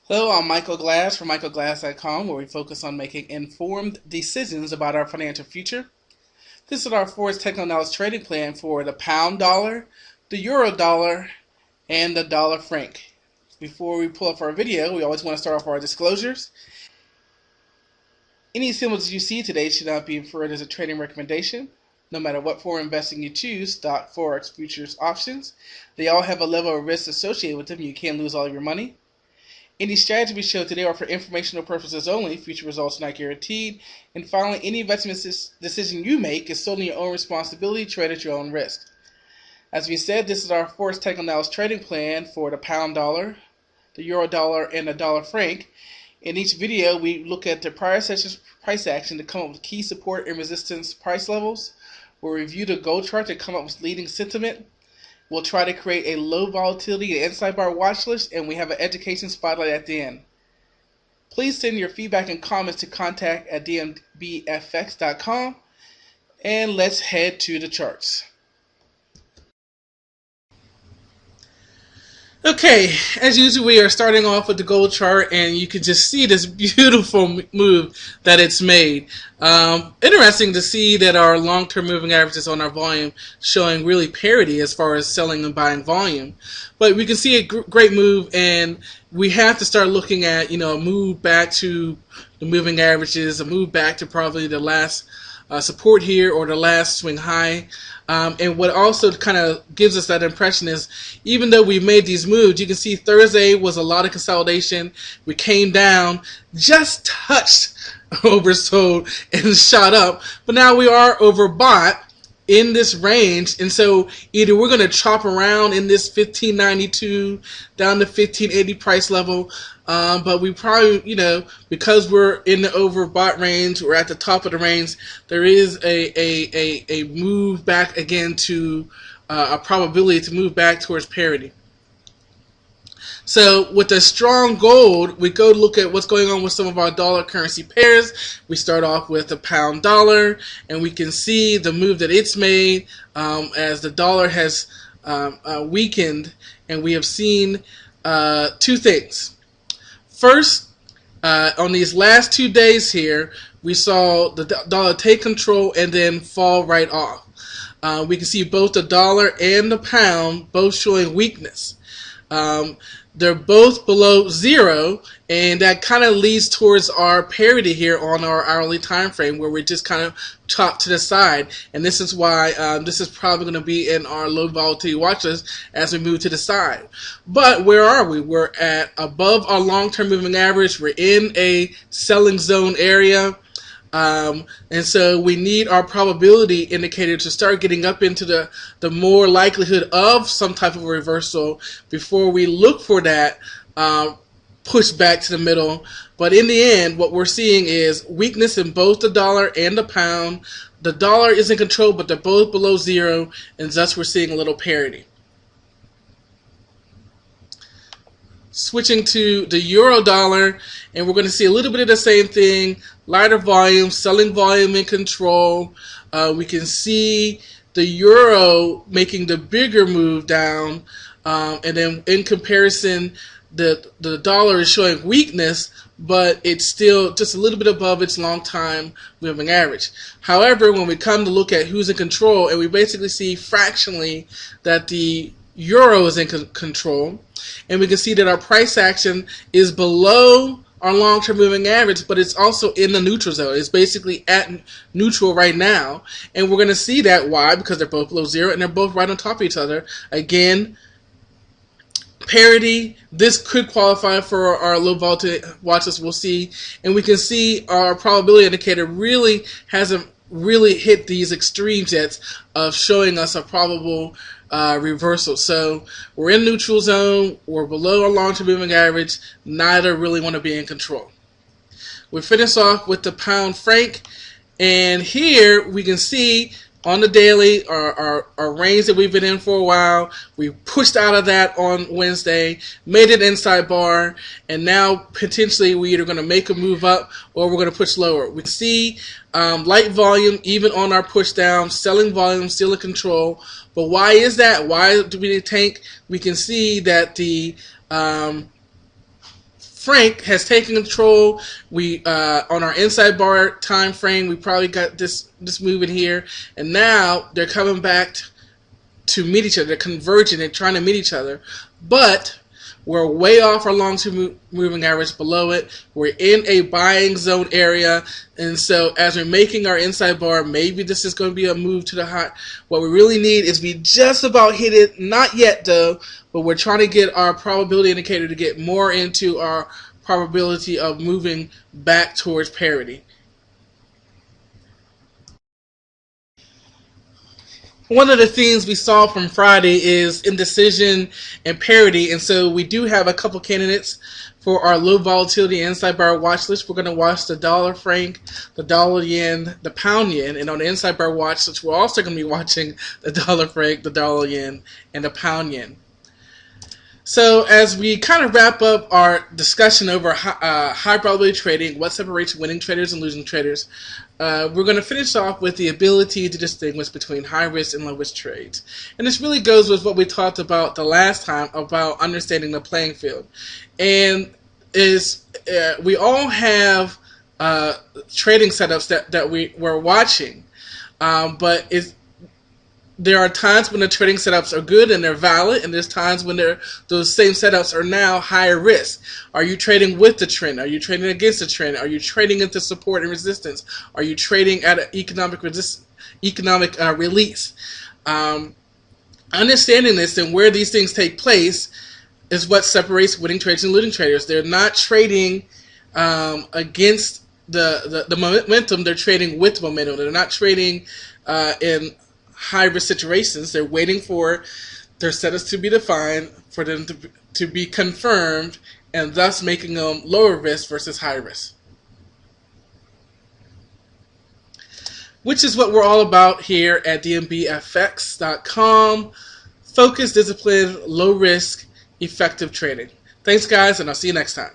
Hello, I'm Michael Glass from michaelglass.com, where we focus on making informed decisions about our financial future. This is our forex technical analysis trading plan for the pound dollar, the euro dollar, and the dollar franc. Before we pull up our video, we always want to start off our disclosures. Any symbols you see today should not be inferred as a trading recommendation. No matter what form of investing you choose, stock, forex, futures, options, they all have a level of risk associated with them. You can lose all of your money. Any strategy we show today are for informational purposes only. Future results are not guaranteed. And finally, any investment decision you make is solely your own responsibility. Trade at your own risk. As we said, this is our forex technical analysis trading plan for the pound dollar, the euro dollar, and the dollar franc. In each video, we look at the prior session's price action to come up with key support and resistance price levels. We'll review the gold chart to come up with leading sentiment. We'll try to create a low volatility and inside bar watch list, and we have an education spotlight at the end. Please send your feedback and comments to contact@dmbfx.com, and let's head to the charts. Okay, as usual, we are starting off with the gold chart, and you can just see this beautiful move that it's made. Interesting to see that our long-term moving averages on our volume showing really parity as far as selling and buying volume. But we can see a great move, and we have to start looking at, a move back to the moving averages, a move back to probably the last support here or the last swing high. And what also kind of gives us that impression is, even though we made these moves, you can see Thursday was a lot of consolidation. We came down, just touched oversold and shot up, but now we are overbought in this range, and so either we're going to chop around in this 1592 down to 1580 price level, but we probably, because we're in the overbought range, we're at the top of the range, there is a move back again to a probability to move back towards parity. So with the strong gold, we go look at what's going on with some of our dollar currency pairs. We start off with the pound dollar, and we can see the move that it's made as the dollar has weakened, and we have seen two things. First, on these last 2 days here, we saw the dollar take control and then fall right off. We can see both the dollar and the pound both showing weakness. They're both below zero, and that kind of leads towards our parity here on our hourly time frame, where we're just kind of chopped to the side. And this is why this is probably going to be in our low volatility watch list as we move to the side. But where are we? We're at above our long-term moving average. We're in a selling zone area. And so we need our probability indicator to start getting up into the more likelihood of some type of a reversal before we look for that push back to the middle. But in the end, what we're seeing is weakness in both the dollar and the pound. The dollar is in control, but they're both below zero, and thus we're seeing a little parity. Switching to the euro dollar, and we're going to see a little bit of the same thing. Lighter volume, selling volume in control. We can see the euro making the bigger move down, and then in comparison, the dollar is showing weakness, but it's still just a little bit above its long time moving average. However, when we come to look at who's in control, and we basically see fractionally that the euro is in control, and we can see that our price action is below our long-term moving average, but it's also in the neutral zone. It's basically at neutral right now, and we're going to see that. Why? Because they're both below zero, and they're both right on top of each other. Again, parity. This could qualify for our low volatility watch list. We'll see, and we can see our probability indicator really hasn't really hit these extremes yet of showing us a probable reversal. So we're in neutral zone, we're below our long-term moving average, neither really want to be in control. We finish off with the pound franc, and here we can see on the daily our range that we've been in for a while. We pushed out of that on Wednesday, made an inside bar, and now potentially we're either going to make a move up or we're going to push lower. We see light volume even on our push down, selling volume still in control. But why is that? Why do we tank? We can see that the Frank has taken control. We on our inside bar time frame, we probably got this move in here, and now they're coming back to meet each other. They're converging and trying to meet each other, but we're way off our long-term moving average below it. We're in a buying zone area, and so as we're making our inside bar, maybe this is going to be a move to the high. What we really need is we just about hit it. Not yet, though, but we're trying to get our probability indicator to get more into our probability of moving back towards parity. One of the things we saw from Friday is indecision and parity, and so we do have a couple candidates for our low volatility inside bar watch list. We're going to watch the dollar franc, the dollar yen, the pound yen, and on the inside bar watch list, we're also going to be watching the dollar franc, the dollar yen, and the pound yen. So as we kind of wrap up our discussion over high probability trading, what separates winning traders and losing traders, we're going to finish off with the ability to distinguish between high risk and low risk trades. And this really goes with what we talked about the last time about understanding the playing field. And we all have trading setups that we're watching, but there are times when the trading setups are good and they're valid, and there's times when those same setups are now higher risk. Are you trading with the trend? Are you trading against the trend? Are you trading into support and resistance? Are you trading at an economic release? Understanding this and where these things take place is what separates winning traders and losing traders. They're not trading against the momentum. They're trading with momentum. They're not trading in high-risk situations. They're waiting for their setups to be defined, for them to be confirmed, and thus making them lower risk versus high risk. Which is what we're all about here at dmbfx.com. Focus, discipline, low risk, effective trading. Thanks, guys, and I'll see you next time.